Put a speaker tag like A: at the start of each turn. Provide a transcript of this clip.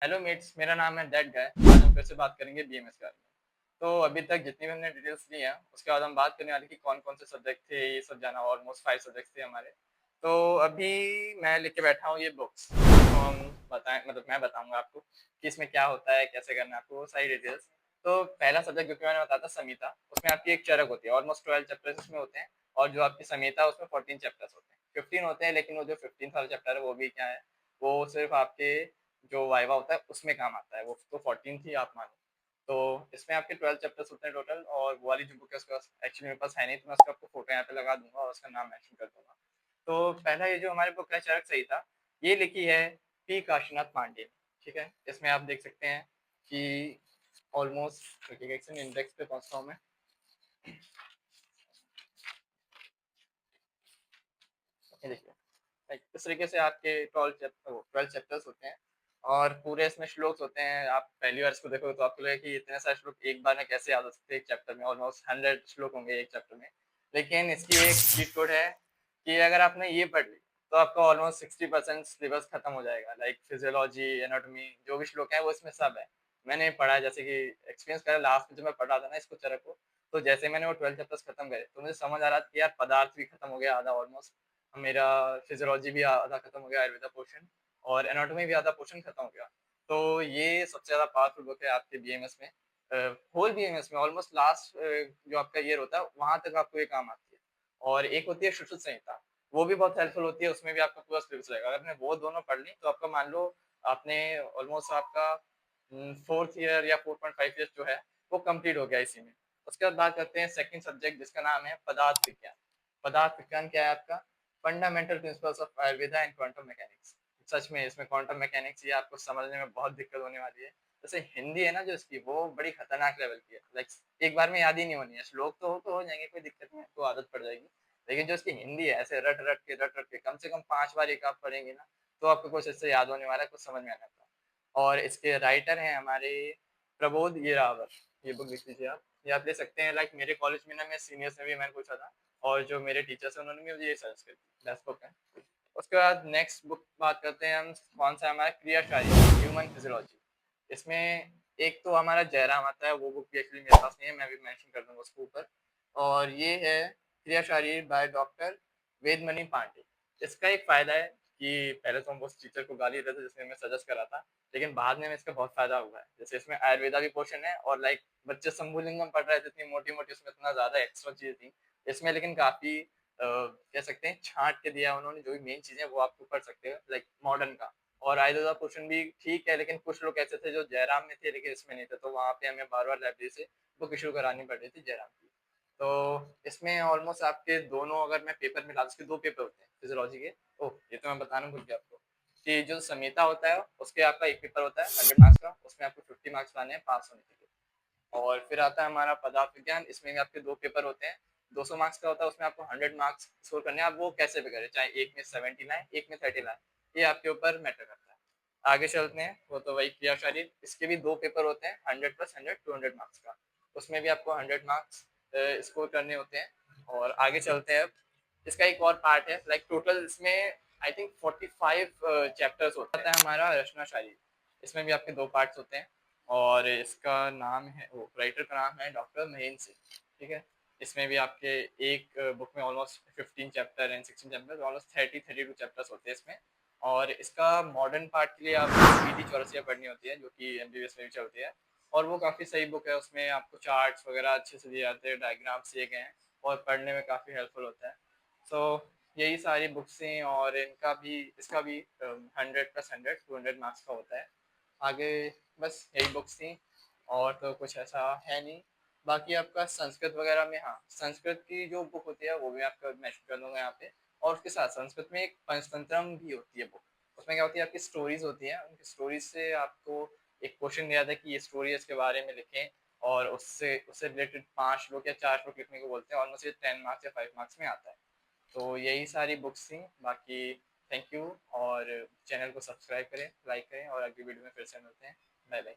A: Hello mats, मेरा नाम है दैट गाय। आज हम फिर से बात करेंगे बीएमएस के बारे में। तो अभी तक जितनी भी हमने डिटेल्स ली हैं उसके बाद हम बात करने वाले कि कौन कौन से सब्जेक्ट थे। ये सब जाना, ऑलमोस्ट 5 सब्जेक्ट्स थे हमारे। तो अभी मैं लेके बैठा हूँ ये बुक्स, तो हम बताएं, मतलब मैं बताऊंगा आपको कि इसमें क्या होता है, कैसे करना है, आपको वो सारी डिटेल्स। तो पहला सब्जेक्ट जो कि मैंने बताया था संहिता, उसमें आपकी एक चरक होती है। ऑलमोस्ट 12 चैप्टर्स उसमें होते हैं। और जो आपकी संहिता उसमें 14 चैप्टर्स होते हैं, 15 होते हैं, लेकिन वो जो 15 वाला चैप्टर है वो भी क्या है, वो सिर्फ आपके जो वाइवा होता है उसमें काम आता है। वो तो 14 थी आप मानो। तो इसमें आपके 12 चैप्टर्स होते हैं टोटल। और वो वाली जो बुक है उसका एक्चुअली मेरे पास है नहीं, तो मैं उसका आपको फोटो यहाँ पे लगा दूंगा और उसका नाम मेंशन कर दूंगा। तो पहला ये जो हमारे बुक है चरक संहिता, ये लिखी है पी काशीनाथ पांडे ने। ठीक है, इसमें आप देख सकते हैं कि ऑलमोस्ट इंडेक्स पे पहुंचता हूँ मैं। ये देखिए, इस तरीके से आपके 12 चैप्टर्स होते हैं। और पूरे इसमें श्लोक होते हैं। आप पहली बार इसको देखोगे तो आपको लगेगा कि इतने सारे श्लोक एक बार में कैसे याद हो सकते हैं एक चैप्टर में। ऑलमोस्ट 100 श्लोक होंगे एक चैप्टर में। लेकिन इसकी एक चीट कोड है कि अगर आपने ये पढ़ ली तो आपका ऑलमोस्ट 60% सिलेबस खत्म हो जाएगा। लाइक फिजियोलॉजी, एनाटॉमी, जो भी श्लोक है वो इसमें सब है। मैंने पढ़ा है, जैसे कि एक्सपीरियंस करा लास्ट में जब मैं पढ़ रहा था ना इसको, चरक को। तो जैसे मैंने वो 12 चैप्टर्स खत्म करे तो मुझे समझ आ रहा था कि यार पदार्थ भी खत्म हो गया आधा ऑलमोस्ट। मेरा फिजियोलॉजी भी आधा खत्म हो गया, आयुर्वेदा पोर्शन। और एनाटॉमी भी आधा पोर्शन खत्म हो गया। तो ये सबसे ज़्यादा पावरफुल बुक है आपके बीएमएस में। होल बीएमएस में ऑलमोस्ट लास्ट जो आपका ईयर होता है वहां तक आपको ये काम आती है। और एक होती है सुश्रुत संहिता, वो भी बहुत हेल्पफुल होती है। उसमें भी आपका पूरा सिलेबस रहेगा। अगर आपने वो दोनों पढ़ ली तो आपका मान लो आपने ऑलमोस्ट आपका 4th ईयर या 4.5 ईयर जो है वो कंप्लीट हो गया इसी में। उसके बाद बात करते हैं सेकंड सब्जेक्ट जिसका नाम है पदार्थ विज्ञान। पदार्थ विज्ञान क्या है आपका? Fundamental principles of Ayurveda and quantum mechanics. सच में इसमें क्वांटम मैकेनिक्स ये आपको समझने में बहुत दिक्कत होने वाली है। जैसे हिंदी है ना जो इसकी, वो बड़ी खतरनाक लेवल की है। लाइक एक बार में याद ही नहीं होनी है। श्लोक तो हो जाएंगे, कोई दिक्कत नहीं है, तो आदत पड़ जाएगी। लेकिन जो इसकी हिंदी है, ऐसे रट रट के कम से कम 5 बार एक आप पढ़ेंगे ना, तो आपको कुछ इससे याद होने वाला है, कुछ समझ में आने वाला है। और इसके राइटर हैं हमारे प्रबोध येरावर। ये बुक लिख लीजिए आप, ये आप ले सकते हैं। लाइक मेरे कॉलेज में ना, मैं सीनियर से भी मैंने पूछा था, और जो मेरे टीचर्स हैं उन्होंने भी मुझे ये सजेस्ट करी, बेस्ट बुक है। उसके बाद नेक्स्ट बुक बात करते हैं हम, कौन सा है हमारा, क्रियाशारी, ह्यूमन फिजियोलॉजी। इसमें एक तो हमारा जयराम आता है, वो बुक भी एक्चुअली मेरे पास नहीं है, मैं भी मेंशन कर दूंगा उसके ऊपर। और ये है क्रियाशारी बाय डॉक्टर वेदमणि पांडे। इसका एक फायदा है कि पहले तो हम उस टीचर को गाली देते थे जिसने हमें सजेस्ट करा था, लेकिन बाद में हमें इसका बहुत फायदा हुआ है। जैसे इसमें आयुर्वेदा भी पोर्शन है, और लाइक बच्चे शंभुलिंगम पढ़ रहे थे, इतनी मोटी मोटी उसमें इतना ज्यादा एक्स्ट्रा चीजें थी। इसमें लेकिन काफी कह सकते हैं छांट के दिया उन्होंने, जो भी मेन चीजें वो आपको पढ़ सकते हो लाइक मॉडर्न का। और आयुर्वेदा पोर्शन भी ठीक है, लेकिन कुछ लोग ऐसे थे जो जयराम में थे लेकिन इसमें नहीं थे, तो वहाँ पे हमें बार बार लाइब्रेरी से बुक इशू करानी पड़ रही थी जयराम की। तो इसमें ऑलमोस्ट आपके दोनों, अगर मैं पेपर में उसके 2 पेपर होते हैं फिजियोलॉजी के। ओह, ये तो मैं बताना भूल गया आपको कि जो संहिता होता है उसके आपका एक पेपर होता है 100 मार्क्स का, उसमें आपको 50 मार्क्स लाने हैं पास होने के लिए। और फिर आता है हमारा पदार्थ विज्ञान, इसमें भी आपके 2 पेपर होते हैं। 200 मार्क्स का होता है, उसमें आपको 100 मार्क्स स्कोर करने हैं। आप वो कैसे भी करें, चाहे एक में 70 लाए, एक में 30 लाए, ये आपके ऊपर मैटर करता है। आगे चलते हैं, वो तो वही क्रिया शरीर, इसके भी 2 पेपर होते हैं, 100 + 100 200 मार्क्स का। उसमें भी आपको 100 मार्क्स स्कोर करने होते हैं। और आगे चलते हैं, इसका एक और पार्ट है, लाइक टोटल इसमें आई थिंक 45 चैप्टर्स होता है हमारा रचना शायरी। इसमें भी आपके 2 पार्ट्स होते हैं। और इसका नाम है, वो राइटर का नाम है डॉक्टर महेंद्र सिंह। ठीक है, इसमें भी आपके एक बुक में almost 15 chapter and 16 chapter, almost 32 chapters होते हैं इसमें। और इसका मॉडर्न पार्ट के लिए आपको पीटी चौरसिया पढ़नी होती है, जो कि एमबीबीएस में भी चलती है। और वो काफ़ी सही बुक है, उसमें आपको चार्ट्स वगैरह अच्छे से दिए जाते हैं, डायग्राम्स दिए गए हैं, और पढ़ने में काफ़ी हेल्पफुल होता है। सो यही सारी बुक्स हैं, और इनका भी, इसका भी 100 + 100 200 मार्क्स का होता है। आगे बस यही बुक्स थी, और तो कुछ ऐसा है नहीं। बाकी आपका संस्कृत वगैरह में, हाँ, संस्कृत की जो बुक होती है वो भी आपका मेंशन कर दूंगा यहाँ पे। और उसके साथ संस्कृत में एक पंचतंत्रम भी होती है बुक। उसमें क्या होती है, आपकी स्टोरीज होती हैं, उनकी स्टोरीज से आपको एक क्वेश्चन दिया था कि ये स्टोरी इसके बारे में लिखें। और उससे उससे रिलेटेड 5 श्लोक या 4 श्लोक लिखने को बोलते हैं। ऑलमोस्ट ये 10 मार्क्स या 5 मार्क्स में आता है। तो यही सारी बुक्स थी। बाकी थैंक यू, और चैनल को सब्सक्राइब करें, लाइक करें, और अगली वीडियो में फिर से मिलते हैं। Bye bye.